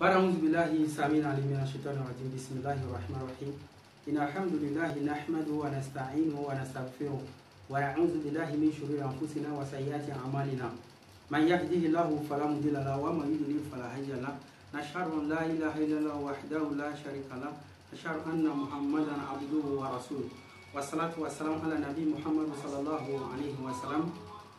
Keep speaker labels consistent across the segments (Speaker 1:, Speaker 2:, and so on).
Speaker 1: أعوذ بالله السميع العليم من الشيطان الرجيم بسم الله الرحمن الرحيم إن الحمد لله نحمده ونستعينه ونستغفره ونعوذ بالله من شرور أنفسنا وسيئات أعمالنا من يهده الله فلا مضل له ومن يضلل فلا هادي له نشهد أن لا إله إلا الله وحده لا شريك له نشهد أن محمدا عبده ورسوله والصلاة والسلام على نبي محمد صلى الله عليه وسلم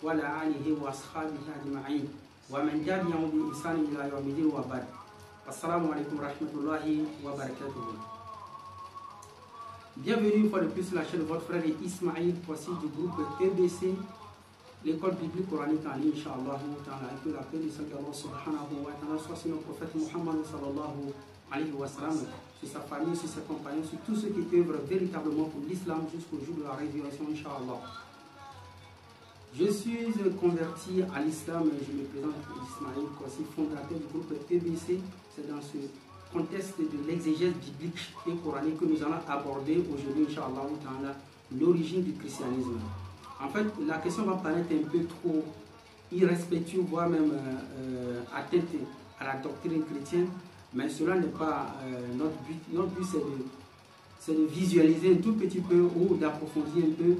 Speaker 1: وعلى آله وأصحابه أجمعين ومن تبعهم بإحسان إلى يوم الدين وبعد. Assalamu alaikum rahmatullahi wa barakatuh. Bienvenue une fois de plus sur la chaîne de votre frère Ismaël, voici du groupe EBC, l'école biblique coranique en ligne, Inch'Allah, que la paix du Seigneur subhanahu wa ta'ala soit sur notre prophète Muhammad sallallahu alayhi wa sallam, sur sa famille, sur ses compagnons, sur tous ceux qui œuvrent véritablement pour l'islam jusqu'au jour de la résurrection, Inch'Allah. Je suis converti à l'islam et je me présente Ismaël, voici fondateur du groupe EBC. C'est dans ce contexte de l'exégèse biblique et coranique que nous allons aborder aujourd'hui, Inch'Allah, l'origine du christianisme. En fait, la question va paraître un peu trop irrespectueuse, voire même atteinte à la doctrine chrétienne, mais cela n'est pas notre but. Notre but, c'est de visualiser un tout petit peu ou d'approfondir un peu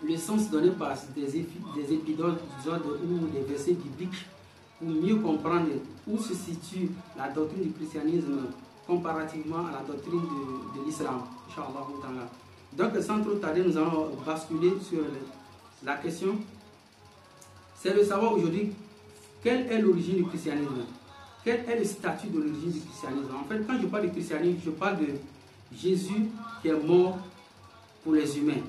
Speaker 1: le sens donné par des épisodes ou des versets bibliques pour mieux comprendre où se situe la doctrine du christianisme comparativement à la doctrine de l'islam. Donc sans trop tarder, nous allons basculer sur la question. C'est de savoir aujourd'hui quelle est l'origine du christianisme. Quel est le statut de l'origine du christianisme. En fait, quand je parle de christianisme, je parle de Jésus qui est mort pour les humains.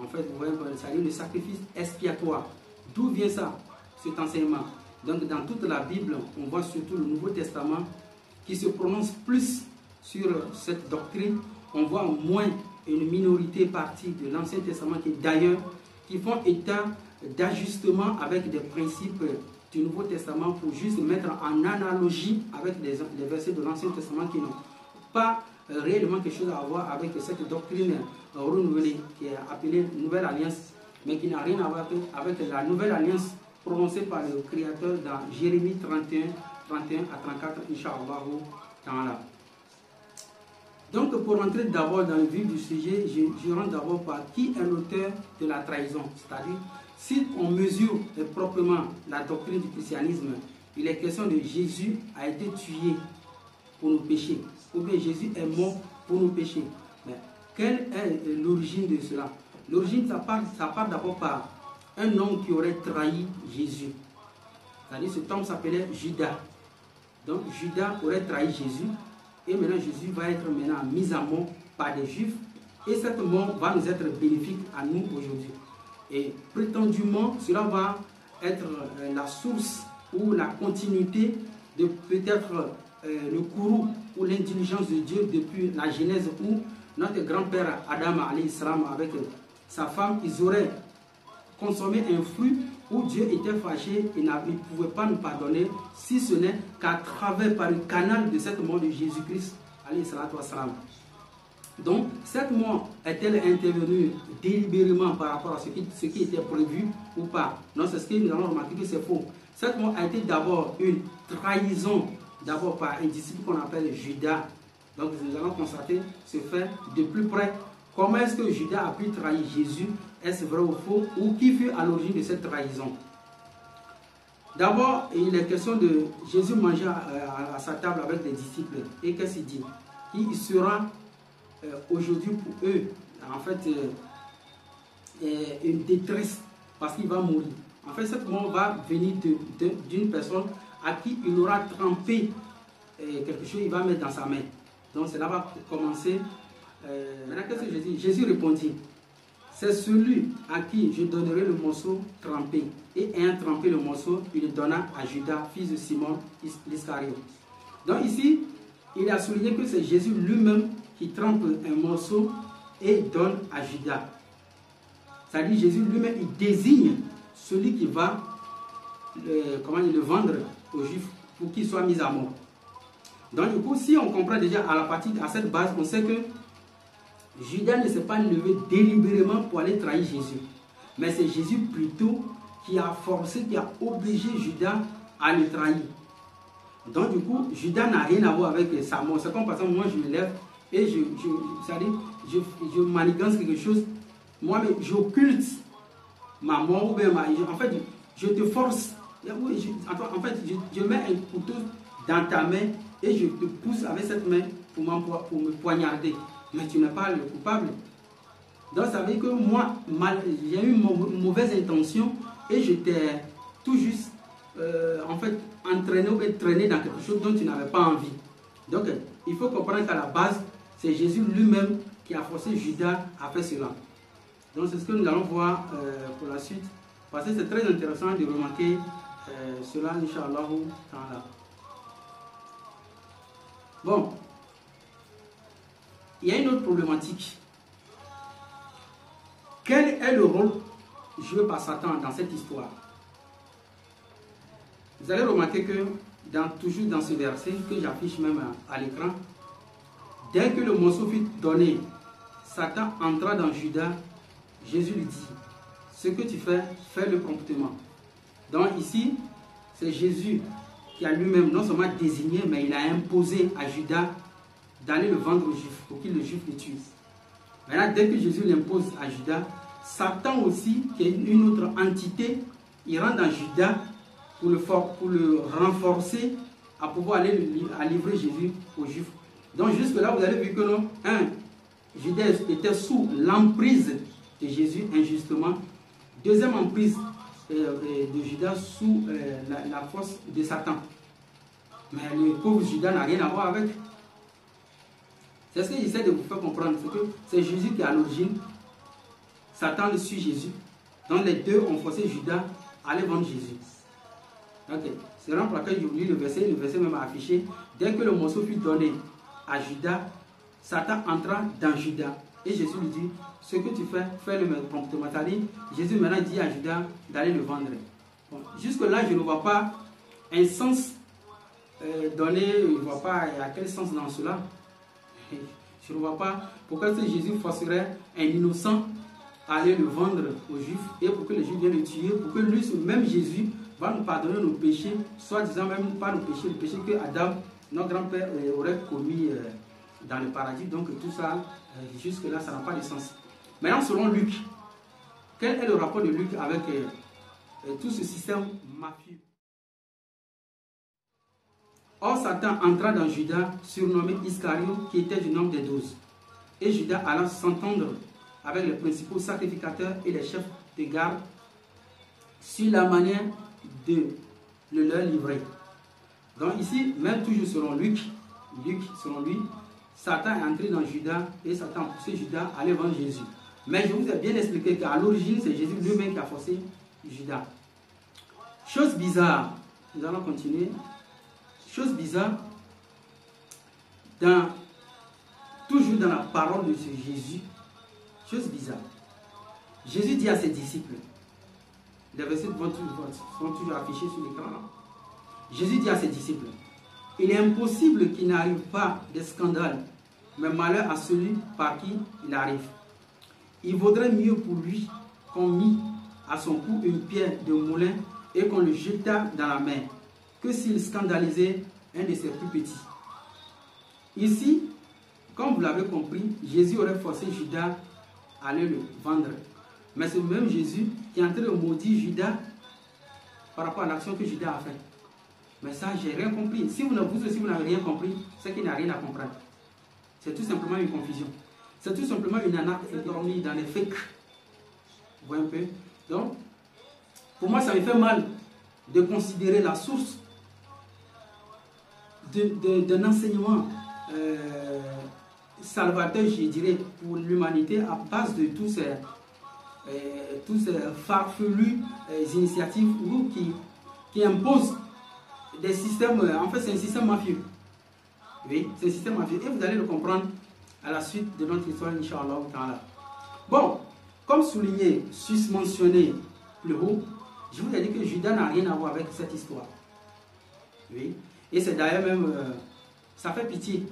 Speaker 1: En fait, vous voyez, ça dit le sacrifice expiatoire. D'où vient ça, cet enseignement? Donc, dans toute la Bible, on voit surtout le Nouveau Testament qui se prononce plus sur cette doctrine. On voit moins une minorité partie de l'Ancien Testament qui, d'ailleurs, qui font état d'ajustement avec des principes du Nouveau Testament pour juste mettre en analogie avec les versets de l'Ancien Testament qui n'ont pas réellement quelque chose à voir avec cette doctrine renouvelée qui est appelée Nouvelle Alliance, mais qui n'a rien à voir avec la Nouvelle Alliance prononcée par le Créateur dans Jérémie 31 à 34, Inch'Allah. Donc, pour rentrer d'abord dans le vif du sujet, je rentre d'abord par qui est l'auteur de la trahison. C'est-à-dire, si on mesure proprement la doctrine du christianisme, il est question de Jésus a été tué pour nos péchés, ou bien Jésus est mort pour nos péchés. Mais quelle est l'origine de cela? L'origine, ça part d'abord par un homme qui aurait trahi Jésus. C'est-à-dire, cet homme s'appelait Judas. Donc, Judas aurait trahi Jésus. Et maintenant, Jésus va être maintenant mis à mort par des Juifs. Et cette mort va nous être bénéfique à nous aujourd'hui. Et prétendument, cela va être la source ou la continuité de peut-être le courroux ou l'intelligence de Dieu depuis la Genèse où notre grand-père Adam alayhi salam avec sa femme, ils auraient consommé un fruit où Dieu était fâché et ne pouvait pas nous pardonner si ce n'est qu'à travers par le canal de cette mort de Jésus-Christ alayhi salatu wassalam. Donc cette mort est-elle intervenue délibérément par rapport à ce qui était prévu ou pas? Non, c'est ce que nous allons remarquer que c'est faux. Cette mort a été d'abord une trahison, d'abord par un disciple qu'on appelle Judas. Donc nous allons constater ce fait de plus près. Comment est-ce que Judas a pu trahir Jésus? Est-ce vrai ou faux? Ou qui fut à l'origine de cette trahison? D'abord, il est question de Jésus manger à sa table avec les disciples. Et qu'est-ce qu'il dit? Il sera aujourd'hui pour eux, en fait, une détresse parce qu'il va mourir. En fait, cette mort va venir d'une personne à qui il aura trempé quelque chose, il va mettre dans sa main. Donc cela va commencer. Maintenant, qu'est-ce que Jésus dit? Jésus répondit, c'est celui à qui je donnerai le morceau trempé. Et ayant trempé le morceau, il le donna à Judas, fils de Simon l'Iscariote. Donc ici, il a souligné que c'est Jésus lui-même qui trempe un morceau et donne à Judas. C'est-à-dire Jésus lui-même, il désigne celui qui va le vendre aux Juifs pour qu'il soit mis à mort. Donc du coup, si on comprend déjà à cette base, on sait que Judas ne s'est pas levé délibérément pour aller trahir Jésus. Mais c'est Jésus plutôt qui a forcé, qui a obligé Judas à le trahir. Donc du coup, Judas n'a rien à voir avec sa mort. C'est comme par exemple, moi je me lève et je manigance quelque chose. Moi, j'occulte ma mort ou bien en fait, je te force. En fait, je mets un couteau dans ta main et je te pousse avec cette main pour me poignarder. Mais tu n'es pas le coupable. Donc ça veut dire que moi, j'ai eu une mauvaise intention et je t'ai tout juste en fait entraîné ou traîné dans quelque chose dont tu n'avais pas envie. Donc il faut comprendre qu'à la base, c'est Jésus lui-même qui a forcé Judas à faire cela. Donc c'est ce que nous allons voir pour la suite. Parce que c'est très intéressant de remarquer cela, Inch'Allah. Bon, il y a une autre problématique. Quel est le rôle joué par Satan dans cette histoire? Vous allez remarquer que toujours dans ce verset que j'affiche même à l'écran, dès que le morceau fut donné, Satan entra dans Judas. Jésus lui dit, ce que tu fais, fais-le promptement. Donc ici, c'est Jésus qui a lui-même non seulement désigné, mais il a imposé à Judas d'aller le vendre aux Juifs, pour qu'il le Juif le tue. Maintenant, dès que Jésus l'impose à Judas, Satan aussi, qui est une autre entité, il rentre dans Judas pour le renforcer à pouvoir aller livrer Jésus aux Juifs. Donc jusque là, vous avez vu que non, Judas était sous l'emprise de Jésus injustement. Deuxième emprise de Judas sous la force de Satan. Mais le pauvre Judas n'a rien à voir avec. C'est ce que j'essaie de vous faire comprendre. C'est que c'est Jésus qui est à l'origine. Satan le suit Jésus. Donc les deux ont forcé Judas à aller vendre Jésus. Ok. C'est vraiment pour laquelle je lis le verset même affiché. Dès que le morceau fut donné à Judas, Satan entra dans Judas. Et Jésus lui dit, ce que tu fais, fais-le promptement. Jésus maintenant dit à Judas d'aller le vendre. Bon, jusque-là, je ne vois pas un sens donné, je ne vois pas à quel sens dans cela. Je ne vois pas pourquoi Jésus forcerait un innocent à aller le vendre aux Juifs et pour que les Juifs viennent le tuer, pour que lui, même Jésus, va nous pardonner nos péchés, soit disant même pas nos péchés, le péché que Adam, notre grand-père, aurait commis dans le paradis. Donc tout ça, jusque-là, ça n'a pas de sens. Maintenant, selon Luc, quel est le rapport de Luc avec tout ce système mafieux? Or, Satan entra dans Judas, surnommé Iscariot, qui était du nombre des 12. Et Judas alla s'entendre avec les principaux sacrificateurs et les chefs de garde sur la manière de le leur livrer. Donc ici, même toujours selon Luc, selon lui, Satan est entré dans Judas et Satan a poussé Judas à aller vendre Jésus. Mais je vous ai bien expliqué qu'à l'origine, c'est Jésus lui-même qui a forcé Judas. Chose bizarre, nous allons continuer. Chose bizarre, toujours dans la parole de ce Jésus, chose bizarre. Jésus dit à ses disciples, les versets sont toujours affichés sur l'écran. Jésus dit à ses disciples, il est impossible qu'il n'arrive pas de scandale, mais malheur à celui par qui il arrive. Il vaudrait mieux pour lui qu'on mit à son cou une pierre de moulin et qu'on le jetât dans la mer, que s'il scandalisait un de ses plus petits. Ici, comme vous l'avez compris, Jésus aurait forcé Judas à aller le vendre. Mais c'est le même Jésus qui est en train de maudire Judas par rapport à l'action que Judas a faite. Mais ça, j'ai rien compris. Si vous n'avez rien compris, c'est qu'il n'y a rien à comprendre. C'est tout simplement une confusion. C'est tout simplement une anarchie endormie dans les fakes. Vous voyez un peu? Donc, pour moi, ça me fait mal de considérer la source d'un enseignement salvateur, je dirais, pour l'humanité à base de tous ces farfelus initiatives qui imposent des systèmes. En fait, c'est un système mafieux. Oui, c'est un système mafieux. Et vous allez le comprendre à la suite de notre histoire, Inch'Allah. Bon, comme souligné, mentionné plus haut, je vous ai dit que Judas n'a rien à voir avec cette histoire. Oui. Et c'est d'ailleurs même, ça fait pitié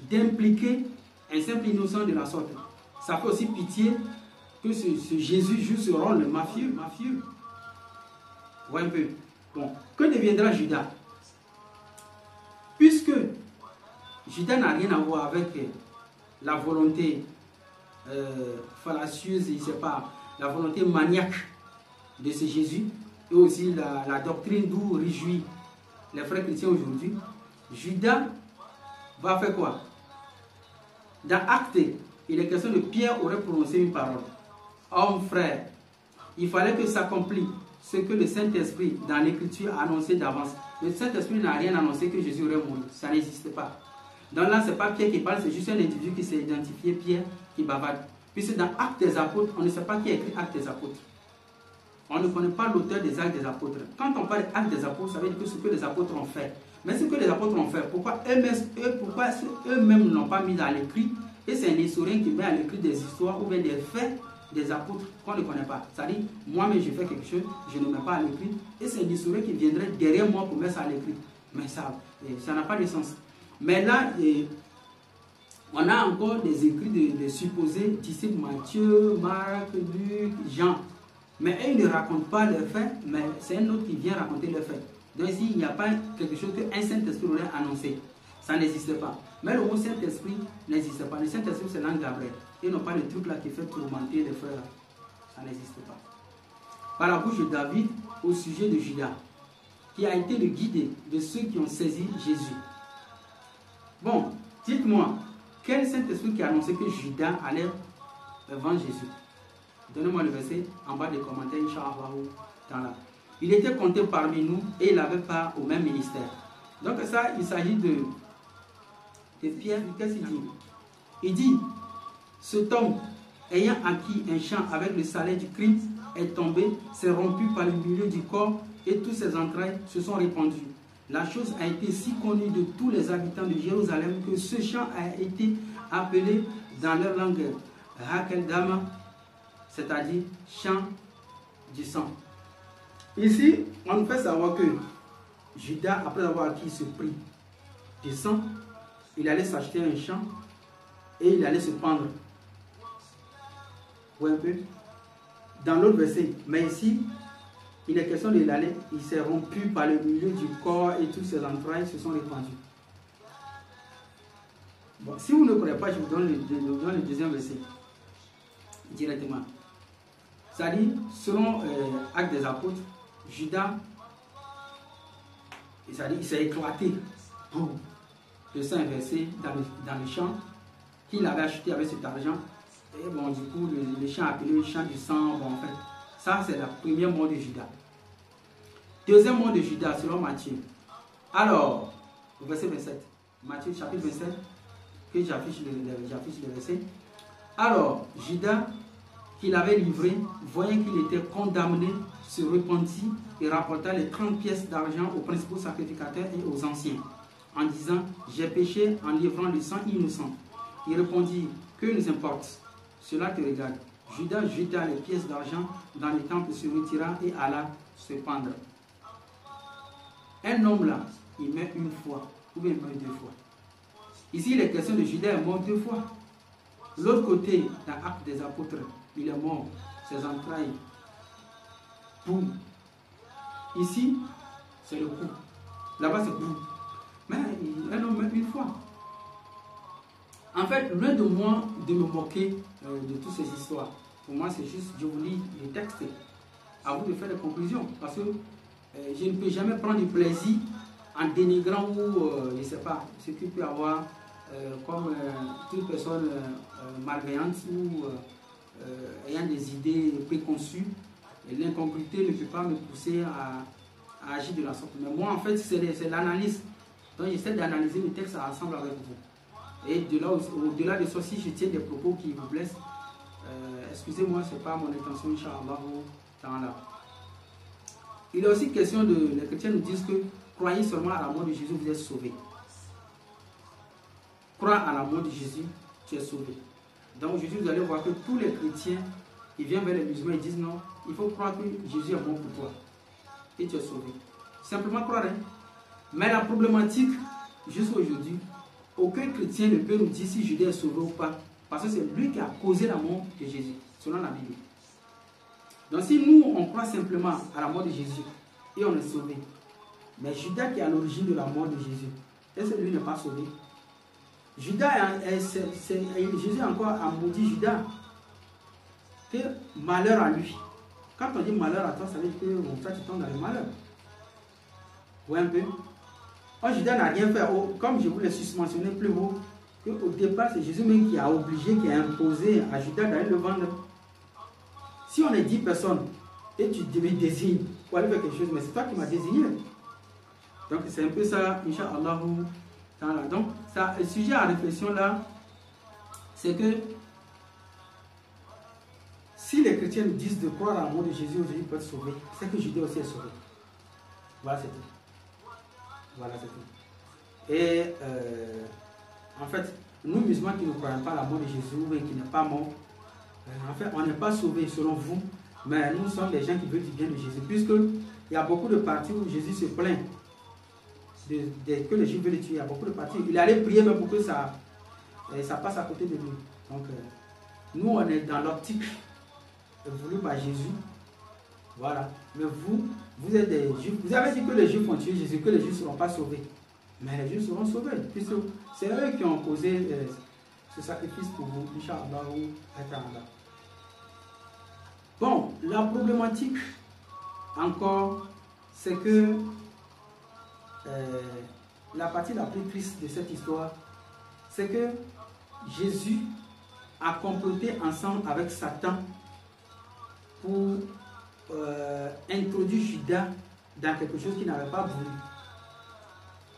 Speaker 1: d'impliquer un simple innocent de la sorte. Ça fait aussi pitié que ce Jésus joue ce rôle mafieux. Vous voyez un peu. Bon, que deviendra Judas? Judas n'a rien à voir avec la volonté fallacieuse, je ne sais pas, la volonté maniaque de ce Jésus, et aussi la doctrine d'où réjouit les frères chrétiens aujourd'hui. Judas va faire quoi? Dans Actes, il est question de Pierre aurait prononcé une parole. Homme frère, il fallait que s'accomplisse ce que le Saint-Esprit dans l'Écriture a annoncé d'avance. Le Saint-Esprit n'a rien annoncé que Jésus aurait mouru. Ça n'existe pas. Donc là, ce n'est pas Pierre qui parle, c'est juste un individu qui s'est identifié, Pierre, qui bavarde. Puisque dans Actes des Apôtres, on ne sait pas qui a écrit Actes des Apôtres. On ne connaît pas l'auteur des Actes des Apôtres. Quand on parle d'Actes des Apôtres, ça veut dire que ce que les apôtres ont fait. Mais ce que les apôtres ont fait, pourquoi eux-mêmes ne l'ont pas mis à l'écrit? Et c'est un historien qui met à l'écrit des histoires ou bien des faits des apôtres qu'on ne connaît pas. C'est-à-dire, moi-même, je fais quelque chose, je ne mets pas à l'écrit. Et c'est un historien qui viendrait derrière moi pour mettre ça à l'écrit. Mais ça n'a pas de sens. Mais là, on a encore des écrits de supposés disciples Matthieu, Marc, Luc, Jean. Mais eux, ils ne racontent pas les faits, mais c'est un autre qui vient raconter les faits. Donc ici, il n'y a pas quelque chose qu'un Saint-Esprit aurait annoncé. Ça n'existe pas. Mais le mot Saint-Esprit n'existe pas. Le Saint-Esprit, c'est l'ange Gabriel. Ils n'ont pas le truc là qui fait tourmenter les frères. Ça n'existe pas. Par la bouche de David au sujet de Judas, qui a été le guide de ceux qui ont saisi Jésus. Bon, dites-moi, quel Saint-Esprit qui a annoncé que Judas allait vendre Jésus? Donnez-moi le verset en bas des commentaires, Inch'Allah. Il était compté parmi nous et il n'avait pas au même ministère. Donc ça, il s'agit de Pierre. Qu'est-ce qu'il dit? Il dit, cet homme, ayant acquis un champ avec le salaire du crime, est tombé, s'est rompu par le milieu du corps et toutes ses entrailles se sont répandues. La chose a été si connue de tous les habitants de Jérusalem que ce champ a été appelé dans leur langue Hakeldama, c'est-à-dire champ du sang. Ici, on nous fait savoir que Judas, après avoir acquis ce prix du sang, il allait s'acheter un champ et il allait se pendre. Vous voyez un peu? Dans l'autre verset, mais ici, il est question de l'aller, il s'est rompu par le milieu du corps et toutes ses entrailles se sont répandues. Bon, si vous ne connaissez pas, je vous donne le deuxième verset directement. C'est-à-dire, selon Actes des Apôtres, Judas, il s'est éclaté pour le sang versé dans le champ qu'il avait acheté avec cet argent. Et bon, du coup, le champ appelé le champ du sang. Bon, en fait, ça, c'est la première mort de Judas. Deuxième mort de Judas, selon Matthieu. Alors, au verset 27, Matthieu chapitre 27, que j'affiche le verset. Alors, Judas, qu'il avait livré, voyant qu'il était condamné, se repentit et rapporta les 30 pièces d'argent aux principaux sacrificateurs et aux anciens, en disant, j'ai péché en livrant le sang innocent. Il répondit, que nous importe, cela te regarde. Judas jeta les pièces d'argent dans le temple, se retira et alla se pendre. Un homme là, il meurt une fois, ou bien il meurt deux fois. Ici, il est question de Judas est mort deux fois. L'autre côté, dans l'Acte des Apôtres, il est mort, ses entrailles. Boum. Ici, c'est le coup. Là-bas, c'est boum. Mais un homme meurt une fois. En fait, loin de moi de me moquer de toutes ces histoires. Pour moi, c'est juste, je vous lis les textes. À vous de faire des conclusions. Parce que je ne peux jamais prendre du plaisir en dénigrant ou, je ne sais pas, ce qu'il peut y avoir comme toute personne malveillante ou ayant des idées préconçues. L'incongruité ne peut pas me pousser à agir de la sorte. Mais moi, en fait, c'est l'analyse. Donc, j'essaie d'analyser le texte ensemble avec vous. Et au-delà de ça, si je tiens des propos qui vous blessent, excusez-moi, ce n'est pas mon intention, Inch'Allah. Il est aussi question de... Les chrétiens nous disent que croyez seulement à la mort de Jésus, vous êtes sauvés. Crois à la mort de Jésus, tu es sauvé. Donc aujourd'hui, vous allez voir que tous les chrétiens, ils viennent vers les musulmans et disent non, il faut croire que Jésus est mort pour toi. Et tu es sauvé. Simplement croire. Hein? Mais la problématique, jusqu'à aujourd'hui, aucun chrétien ne peut nous dire si Judas est sauvé ou pas. Parce que c'est lui qui a causé la mort de Jésus, selon la Bible. Donc si nous, on croit simplement à la mort de Jésus et on est sauvé, mais Judas qui est à l'origine de la mort de Jésus, est-ce que lui n'est pas sauvé? Judas, Jésus encore a maudit Judas. Que malheur à lui. Quand on dit malheur à toi, ça veut dire que bon, toi tu tombes dans le malheur. Vous voyez un peu? Oh, Judas n'a rien fait. Oh, comme je vous l'ai susmentionné plus haut, qu'au départ, c'est Jésus même qui a obligé, qui a imposé à Judas d'aller le vendre. Si on est 10 personnes et tu me désignes pour aller faire quelque chose, mais c'est toi qui m'as désigné. Donc c'est un peu ça, Inch'Allah. Donc ça, le sujet à réflexion là, c'est que si les chrétiens nous disent de croire à la mort de Jésus aujourd'hui pour être sauvés, c'est que Judas aussi est sauvé. Voilà, c'est tout. Voilà, c'est tout. Et en fait, nous musulmans qui ne croyons pas à la mort de Jésus, mais qui n'est pas mort, en fait, on n'est pas sauvés selon vous, mais nous sommes des gens qui veulent du bien de Jésus, puisqu'il y a beaucoup de parties où Jésus se plaint que les Juifs veulent le tuer. Il y a beaucoup de parties. Il allait prier même pour que ça passe à côté de lui. Donc, nous, on est dans l'optique voulue par Jésus. Voilà. Mais vous êtes des Juifs. Vous avez dit que les Juifs ont tué Jésus, que les Juifs ne seront pas sauvés. Mais les Juifs seront sauvés, puisque c'est eux qui ont causé ce sacrifice pour vous, Inch'Allah ou Ta'ala. Bon, la problématique, encore, c'est que la partie la plus triste de cette histoire, c'est que Jésus a comploté ensemble avec Satan pour introduire Judas dans quelque chose qu'il n'avait pas voulu.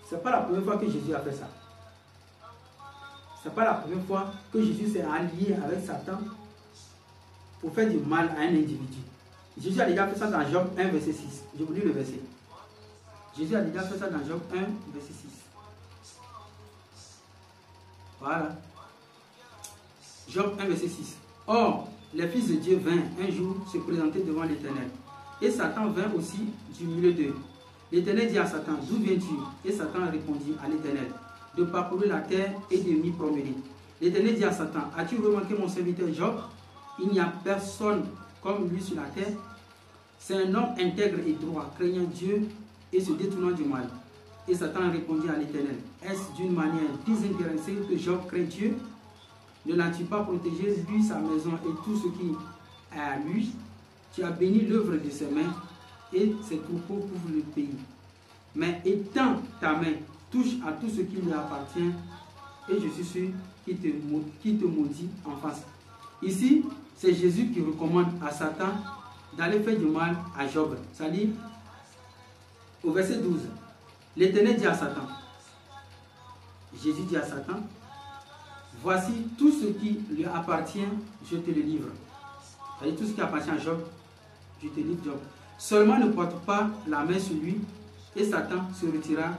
Speaker 1: Ce n'est pas la première fois que Jésus a fait ça. Ce n'est pas la première fois que Jésus s'est allié avec Satan pour faire du mal à un individu. Jésus a déjà fait ça dans Job 1, verset 6. Je vous lis le verset. Jésus a déjà fait ça dans Job 1, verset 6. Voilà. Job 1, verset 6. Or, les fils de Dieu vinrent un jour se présenter devant l'Éternel. Et Satan vint aussi du milieu d'eux. L'Éternel dit à Satan, d'où viens-tu? Et Satan répondit à l'Éternel, de parcourir la terre et de m'y promener. L'Éternel dit à Satan, as-tu remarqué mon serviteur Job? Il n'y a personne comme lui sur la terre. C'est un homme intègre et droit, craignant Dieu et se détournant du mal. Et Satan répondit à l'Éternel, est-ce d'une manière désintéressée que Job craint Dieu? Ne l'as-tu pas protégé, lui, sa maison et tout ce qui est à lui? Tu as béni l'œuvre de ses mains et ses troupeaux couvrent le pays. Mais étends ta main, touche à tout ce qui lui appartient et je suis sûr qu'il te maudit en face. Ici, c'est Jésus qui recommande à Satan d'aller faire du mal à Job. Ça dit, au verset 12, l'Éternel dit à Satan, Jésus dit à Satan, voici tout ce qui lui appartient, je te le livre. C'est-à-dire tout ce qui appartient à Job, je te livre Job. Seulement ne porte pas la main sur lui, et Satan se retira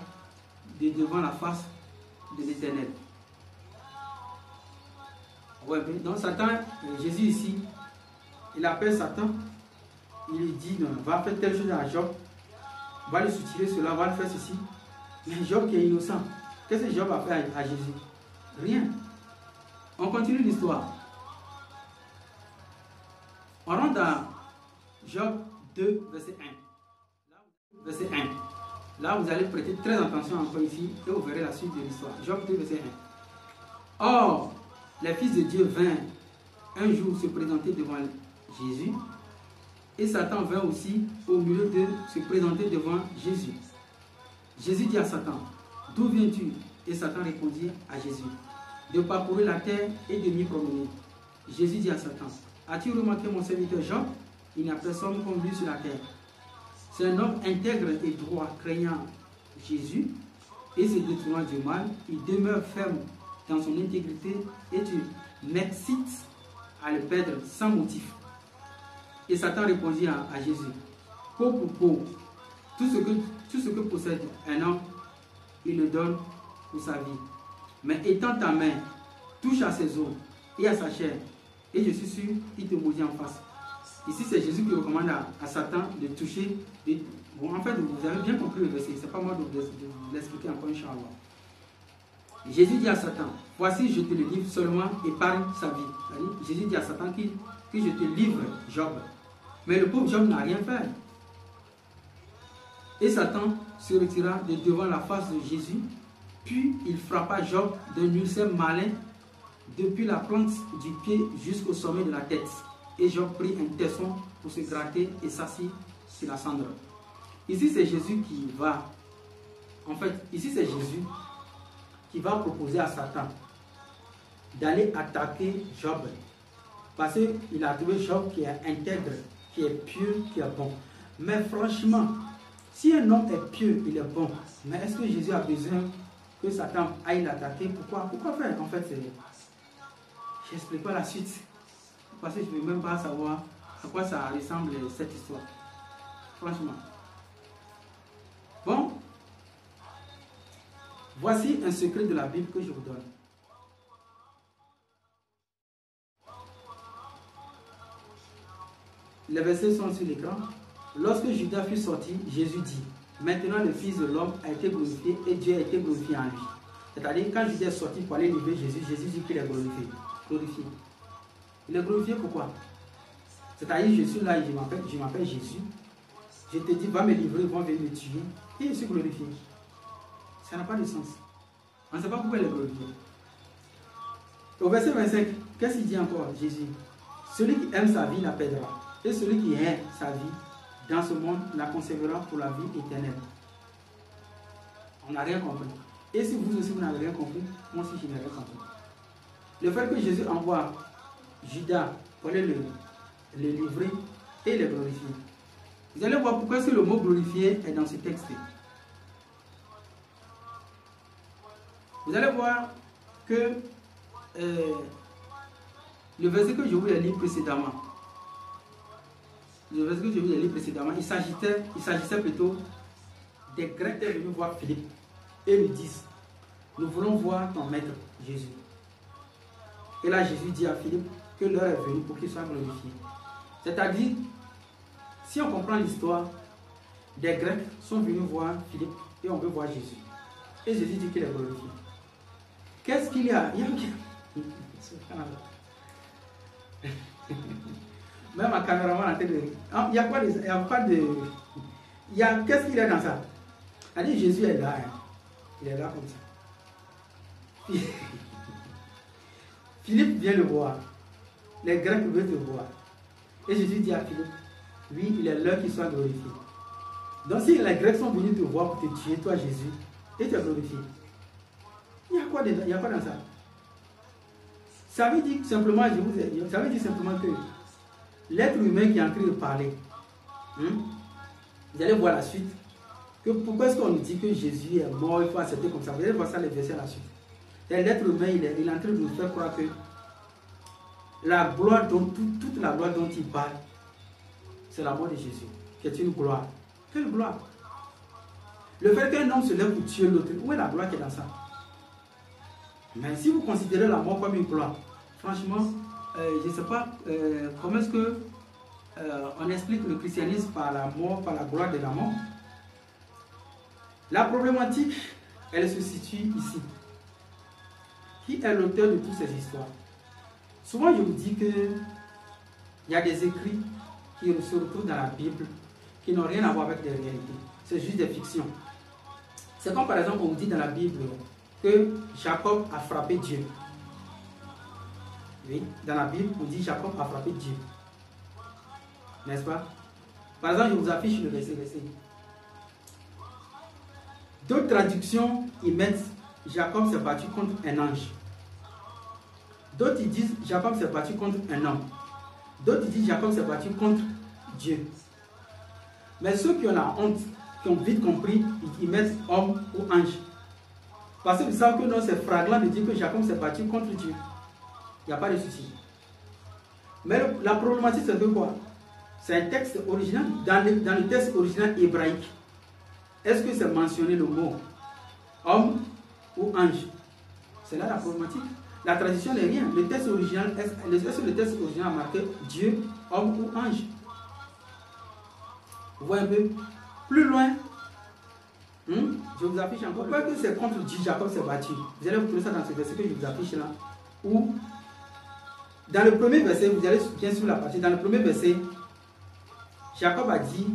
Speaker 1: de devant la face de l'Éternel. Ouais, donc Satan, Jésus ici, il appelle Satan, il lui dit, non, va faire telle chose à Job, va lui soutirer cela, va le faire ceci. Mais Job qui est innocent, qu'est-ce que Job a fait à Jésus? Rien. On continue l'histoire. On rentre dans Job 2, verset 1. Verset 1. Là, vous allez prêter très attention encore ici et vous verrez la suite de l'histoire. Job 2, verset 1. Or, les fils de Dieu vinrent un jour se présenter devant Jésus et Satan vint aussi au milieu d'eux se présenter devant Jésus. Jésus dit à Satan, d'où viens-tu? Et Satan répondit à Jésus, de parcourir la terre et de m'y promener. Jésus dit à Satan, as-tu remarqué mon serviteur Job? Il n'y a personne comme lui sur la terre. C'est un homme intègre et droit, craignant Jésus et se détournant du mal. Il demeure ferme dans son intégrité et tu m'excites à le perdre sans motif. Et Satan répondit à Jésus, peau pour peau, tout ce que possède un homme, il le donne pour sa vie. Mais étends ta main, touche à ses os et à sa chair, et je suis sûr qu'il te maudit en face. Ici, c'est Jésus qui recommande à Satan de toucher. Bon, en fait, vous avez bien compris le verset, c'est pas moi de vous l'expliquer encore, Inch'Allah. Jésus dit à Satan, voici, je te le livre, seulement épargne sa vie. Jésus dit à Satan que je te livre Job. Mais le pauvre Job n'a rien fait. Et Satan se retira de devant la face de Jésus Puis il frappa Job d'un ulcère malin depuis la plante du pied jusqu'au sommet de la tête. Et Job prit un tesson pour se gratter et s'assit sur la cendre. Ici, c'est Jésus qui va, ici c'est Jésus qui va proposer à Satan d'aller attaquer Job. Parce qu'il a trouvé Job qui est intègre, qui est pieux, qui est bon. Mais franchement, si un homme est pieux, il est bon. Mais est-ce que Jésus a besoin que Satan aille l'attaquer? Pourquoi faire? En fait, j'explique pas la suite. Parce que je ne veux même pas savoir à quoi ça ressemble cette histoire. Franchement. Bon. Voici un secret de la Bible que je vous donne. Les versets sont sur l'écran. Lorsque Judas fut sorti, Jésus dit: maintenant le Fils de l'homme a été glorifié et Dieu a été glorifié en lui. C'est-à-dire, quand Judas est sorti pour aller livrer Jésus, Jésus dit qu'il est glorifié. Glorifié. Il est glorifié pourquoi? C'est-à-dire, je suis là et je m'appelle Jésus. Je te dis, va me livrer, ils vont venir me tuer. Et je suis glorifié. Ça n'a pas de sens. On ne sait pas pourquoi il est glorifié. Au verset 25, qu'est-ce qu'il dit encore, Jésus? Celui qui aime sa vie la perdra. Et celui qui hait sa vie dans ce monde la conservera pour la vie éternelle. On n'a rien compris. Et si vous aussi vous n'avez rien compris, moi aussi je n'ai rien compris. Le fait que Jésus envoie Judas pour aller le livrer et le glorifier. Vous allez voir pourquoi est-ce que le mot glorifié est dans ce texte. Vous allez voir que le verset que je vous ai lu précédemment, il s'agissait plutôt des Grecs qui sont venus voir Philippe et lui disent: nous voulons voir ton maître Jésus. Et là Jésus dit à Philippe que l'heure est venue pour qu'il soit glorifié. C'est-à-dire, si on comprend l'histoire, des Grecs sont venus voir Philippe et on veut voir Jésus. Et Jésus dit qu'il est glorifié. Qu'est-ce qu'il y a? Même un caméraman a tête de... Il y a quoi de... Il n'y a pas de... Qu'est-ce qu'il y a dans ça? Elle dit Jésus est là. Hein. Il est là comme ça. Philippe vient le voir. Les Grecs veulent le voir. Et Jésus dit à Philippe: oui, il est l'heure qu'il soit glorifié. Donc si les Grecs sont venus te voir pour te tuer, toi Jésus, et tu es glorifié, il y a quoi dans ça? Ça veut dire simplement, ça veut dire simplement que l'être humain qui est en train de parler, vous allez voir la suite, que pourquoi est-ce qu'on nous dit que Jésus est mort, il faut accepter comme ça. Vous allez voir ça les versets à la suite. L'être humain, il est en train de nous faire croire que la gloire dont, toute la gloire dont il parle, c'est la mort de Jésus, qui est une gloire. Quelle gloire? Le fait qu'un homme se lève pour tuer l'autre, où est la gloire qui est dans ça? Mais si vous considérez la mort comme une gloire, franchement, je ne sais pas comment est-ce que on explique le christianisme par la mort, par la gloire de la mort. La problématique, elle se situe ici. Qui est l'auteur de toutes ces histoires? Souvent, je vous dis qu'il y a des écrits qui se retrouvent dans la Bible qui n'ont rien à voir avec les réalités. C'est juste des fictions. C'est comme par exemple, on vous dit dans la Bible que Jacob a frappé Dieu. Oui, dans la Bible, on dit Jacob a frappé Dieu. N'est-ce pas? Par exemple, je vous affiche le verset. D'autres traductions, ils mettent Jacob s'est battu contre un ange. D'autres ils disent Jacob s'est battu contre un homme. D'autres ils disent Jacob s'est battu contre Dieu. Mais ceux qui ont la honte, qui ont vite compris, ils mettent homme ou ange. Parce qu'ils savent que non, c'est fragment de dire que Jacob s'est battu contre Dieu. Il n'y a pas de souci. Mais la problématique c'est de quoi? C'est un texte original. Dans le texte original hébraïque, est-ce que c'est mentionné le mot homme ou ange? C'est là la problématique. La tradition n'est rien. Le texte original, est-ce que le texte original a marqué Dieu, homme ou ange? Vous voyez un peu? Plus loin, je vous affiche encore. Pourquoi que c'est contre Dieu Jacob s'est battu? Vous allez vous trouver ça dans ce verset que je vous affiche là. Ou dans le premier verset, vous allez bien sûr la partie. Dans le premier verset, Jacob a dit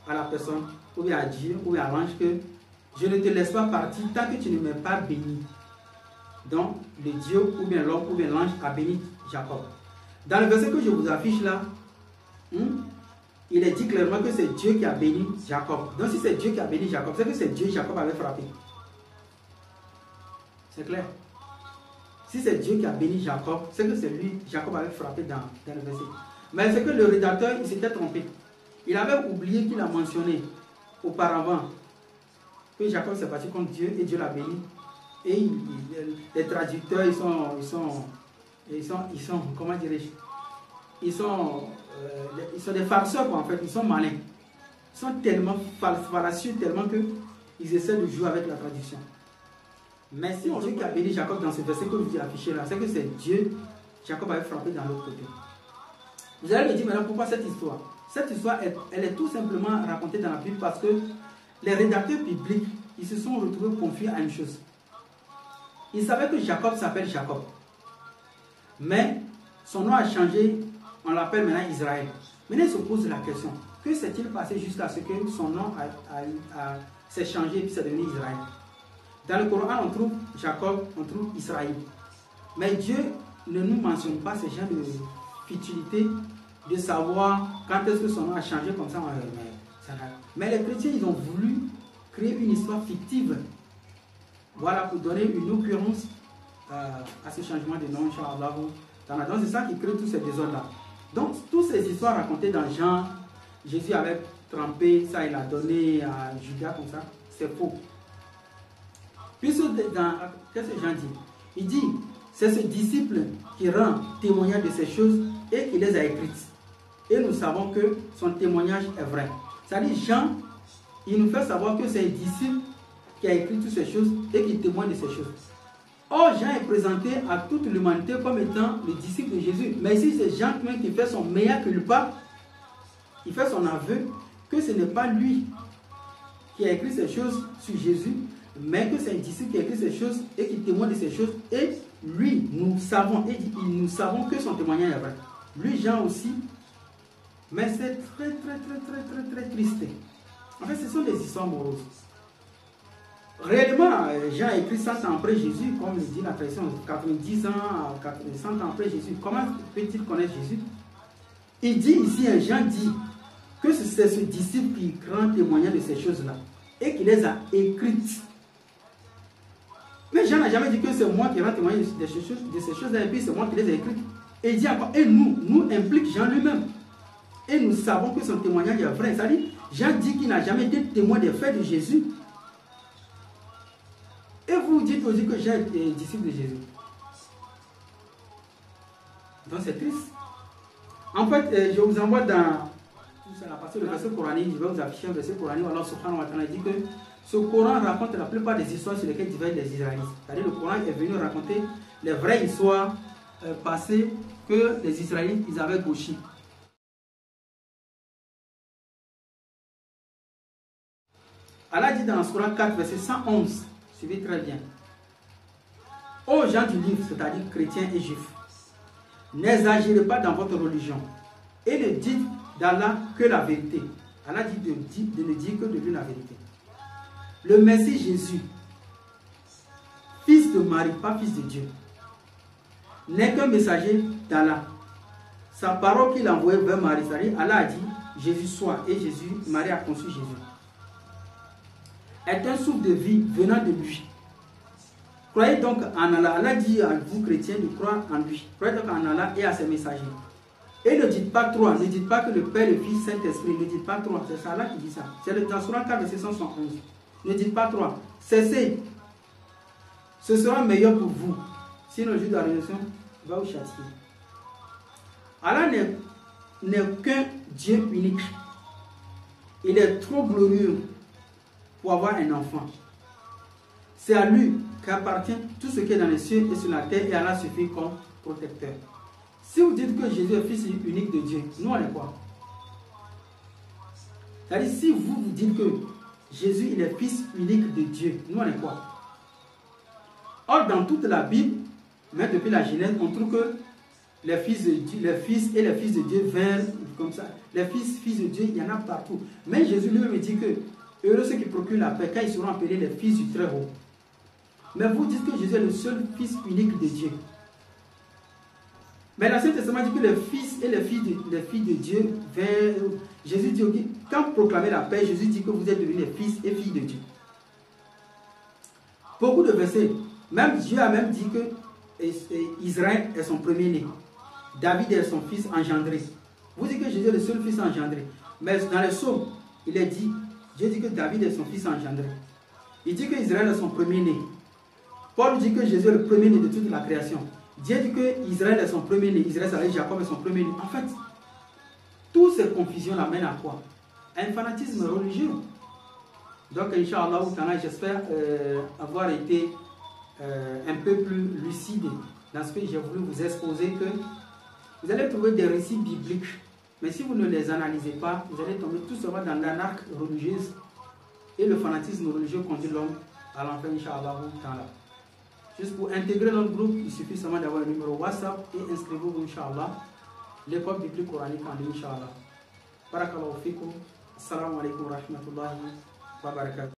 Speaker 1: à la personne, ou bien à Dieu, ou bien à l'ange, que je ne te laisse pas partir tant que tu ne m'as pas béni. Donc, le Dieu ou bien l'homme ou bien l'ange a béni Jacob. Dans le verset que je vous affiche là, il est dit clairement que c'est Dieu qui a béni Jacob. Donc si c'est Dieu qui a béni Jacob, c'est que c'est Dieu Jacob avait frappé. C'est clair. Si c'est Dieu qui a béni Jacob, c'est que c'est lui, Jacob avait frappé dans le verset. Mais c'est que le rédacteur, il s'était trompé. Il avait oublié qu'il a mentionné auparavant que Jacob s'est battu contre Dieu et Dieu l'a béni. Et les traducteurs, ils sont comment dirais-je, ils sont des farceurs quoi, en fait, ils sont malins. Ils sont tellement fallacieux, tellement qu'ils essaient de jouer avec la traduction. Mais si Dieu qui a béni Jacob dans ce verset que je vous ai affiché là, c'est que c'est Dieu, Jacob avait frappé dans l'autre côté. Vous allez me dire maintenant pourquoi cette histoire? Cette histoire, elle est tout simplement racontée dans la Bible parce que les rédacteurs bibliques, ils se sont retrouvés confiés à une chose. Ils savaient que Jacob s'appelle Jacob. Mais son nom a changé, on l'appelle maintenant Israël. Maintenant, ils se posent la question, que s'est-il passé jusqu'à ce que son nom s'est changé et puis c'est devenu Israël? Dans le Coran, on trouve Jacob, on trouve Israël. Mais Dieu ne nous mentionne pas ces genres de futilité de savoir quand est-ce que son nom a changé comme ça. Mais les chrétiens, ils ont voulu créer une histoire fictive. Voilà, pour donner une occurrence à ce changement de nom, Inch'Allah. Donc c'est ça qui crée tous ces désordres-là. Donc, toutes ces histoires racontées dans Jean, Jésus avait trempé, ça il a donné à Judas comme ça, c'est faux. Puisque qu'est-ce que Jean dit? Il dit, c'est ce disciple qui rend témoignage de ces choses et qui les a écrites. Et nous savons que son témoignage est vrai. C'est-à-dire, Jean, il nous fait savoir que c'est un disciple qui a écrit toutes ces choses et qui témoigne de ces choses. Or, Jean est présenté à toute l'humanité comme étant le disciple de Jésus. Mais ici, c'est Jean qui fait son mea culpa. Il fait son aveu que ce n'est pas lui qui a écrit ces choses sur Jésus, mais que c'est un disciple qui a écrit ces choses et qui témoigne de ces choses. Et lui, nous savons, que son témoignage est vrai. Lui, Jean aussi. Mais c'est très triste. En fait, ce sont des histoires moroses. Réellement, Jean a écrit 100 ans après Jésus, comme le dit la tradition, 90 ans, 100 ans après Jésus. Comment peut-il connaître Jésus? Il dit ici, Jean dit que c'est ce disciple qui rend témoignage de ces choses-là et qui les a écrites. Mais Jean n'a jamais dit que c'est moi qui rends témoignage de ces choses-là et puis c'est moi qui les ai écrites. Et il dit encore, et nous implique Jean lui-même. Et nous savons que son témoignage est vrai. C'est-à-dire, Jean dit qu'il n'a jamais été témoin des faits de Jésus. Et vous dites aussi que Jean est disciple de Jésus. Donc c'est triste. En fait, je vous envoie dans la partie du verset coranique, je vais vous afficher un verset coranique où Allah subhanahu wa ta'ala dit que ce Coran raconte la plupart des histoires sur lesquelles divergent les Israélites. C'est-à-dire le Coran est venu raconter les vraies histoires passées que les Israélites ils avaient gauchies. Allah dit dans la Sourate 4, verset 111, suivez très bien. Ô gens du livre, c'est-à-dire chrétiens et juifs, n'exagérez pas dans votre religion et ne dites d'Allah que la vérité. Allah dit de ne dire que de lui la vérité. Le Messie Jésus, fils de Marie, pas fils de Dieu, n'est qu'un messager d'Allah. Sa parole qu'il a envoyée vers Marie, c'est-à-dire Allah a dit Jésus soit, et Marie a conçu Jésus, est un souffle de vie venant de lui. Croyez donc en Allah. Allah dit à vous chrétiens de croire en lui. Croyez donc en Allah et à ses messagers. Et ne dites pas trois, ne dites pas que le Père, le Fils, Saint-Esprit, ne dites pas trois. C'est Allah qui dit ça. C'est dans Sourate 4, verset 111. Ne dites pas trois. Cessez. Ce sera meilleur pour vous. Sinon, le jour de la résurrection va vous châtier. Allah n'est qu'un Dieu unique. Il est trop glorieux pour avoir un enfant. C'est à lui qu'appartient tout ce qui est dans les cieux et sur la terre, et Allah suffit comme protecteur. Si vous dites que Jésus est fils unique de Dieu, nous on est quoi? C'est-à-dire, si vous dites que Jésus il est fils unique de Dieu, nous on est quoi? Or, dans toute la Bible, même depuis la Genèse, on trouve que les fils de Dieu, les fils et les fils de Dieu vinrent comme ça. Les fils de Dieu, il y en a partout. Mais Jésus lui-même dit que Heureux ceux qui procurent la paix, quand ils seront appelés les fils du Très-Haut. Mais vous dites que Jésus est le seul fils unique de Dieu. Mais l'Ancien Testament dit que les fils et les filles de Dieu, Jésus dit, quand vous proclamez la paix, Jésus dit que vous êtes devenus les fils et filles de Dieu. Beaucoup de versets, même Dieu a même dit que Israël est son premier-né. David est son fils engendré. Vous dites que Jésus est le seul fils engendré. Mais dans les psaumes, il est dit, Dieu dit que David est son fils engendré. Il dit que Israël est son premier-né. Paul dit que Jésus est le premier-né de toute la création. Dieu dit que Israël est son premier-né. Israël, ça veut dire Jacob est son premier-né. En fait, toutes ces confusions l'amènent à quoi? Un fanatisme religieux. Donc, Inch'Allah, j'espère avoir été un peu plus lucide dans ce que j'ai voulu vous exposer, que vous allez trouver des récits bibliques, mais si vous ne les analysez pas, vous allez tomber tout simplement dans l'anarchie religieuse, et le fanatisme religieux conduit l'homme à l'enfer, Inch'Allah. Juste pour intégrer notre groupe, il suffit seulement d'avoir le numéro WhatsApp et inscrivez-vous, Inch'Allah. L'école biblique coranique en ligne, Inch'Allah. Barakallahu fikum. Assalamu alaikum wa rahmatullahi wa barakatuh.